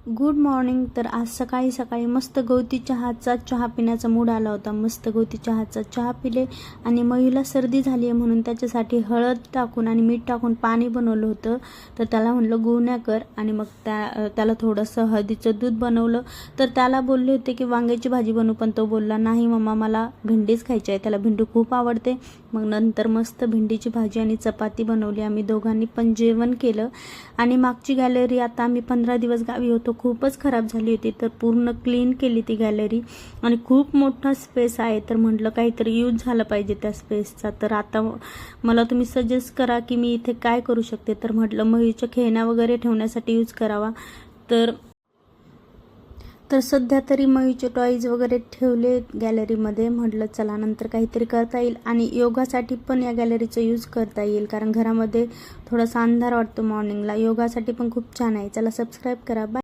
Good morning. तर आज सकाळी सकाळी मस्त गवती चहाचा चहा पिण्याचा मूड आला होता. मस्त गवती चहाचा चहा पिले आणि मयूला सर्दी झाली आहे म्हणून त्याच्यासाठी हळद टाकून आणि मीठ टाकून पाणी बनवलं होतं. तर त्याला म्हणलं गुळण्या कर आणि मग त्याला थोडंसं हळदीचं दूध बनवलं. तर त्याला बोलले होते की वांग्याची भाजी बनवू, पण तो बोलला नाही मम्मा मला भेंडीच खायची आहे. त्याला भेंडी खूप आवडते. मग नंतर मस्त भेंडीची भाजी आणि चपाती बनवली. आम्ही दोघांनी पण जेवण केलं. आणि मागची गॅलरी आता आम्ही 15 दिवस गावी होतो, खूपच खराब झाली होती. तर पूर्ण क्लीन केली ती गॅलरी आणि खूप मोठा स्पेस आहे. तर म्हटलं काहीतरी यूज झालं पाहिजे त्या स्पेसचा. तर आता मला तुम्ही सजेस्ट करा की मी इथे काय करू शकते. तर म्हटलं मयूच्या खेळण्या वगैरे ठेवण्यासाठी यूज करावा. तर सध्या तरी मयूचे टॉईज वगैरे ठेवले गॅलरीमध्ये. म्हटलं चला नंतर काहीतरी करता येईल आणि योगासाठी पण या गॅलरीचं यूज करता येईल, कारण घरामध्ये थोडासा अंधार वाटतो मॉर्निंगला. योगासाठी पण खूप छान आहे. चला सबस्क्राईब करा. बाय.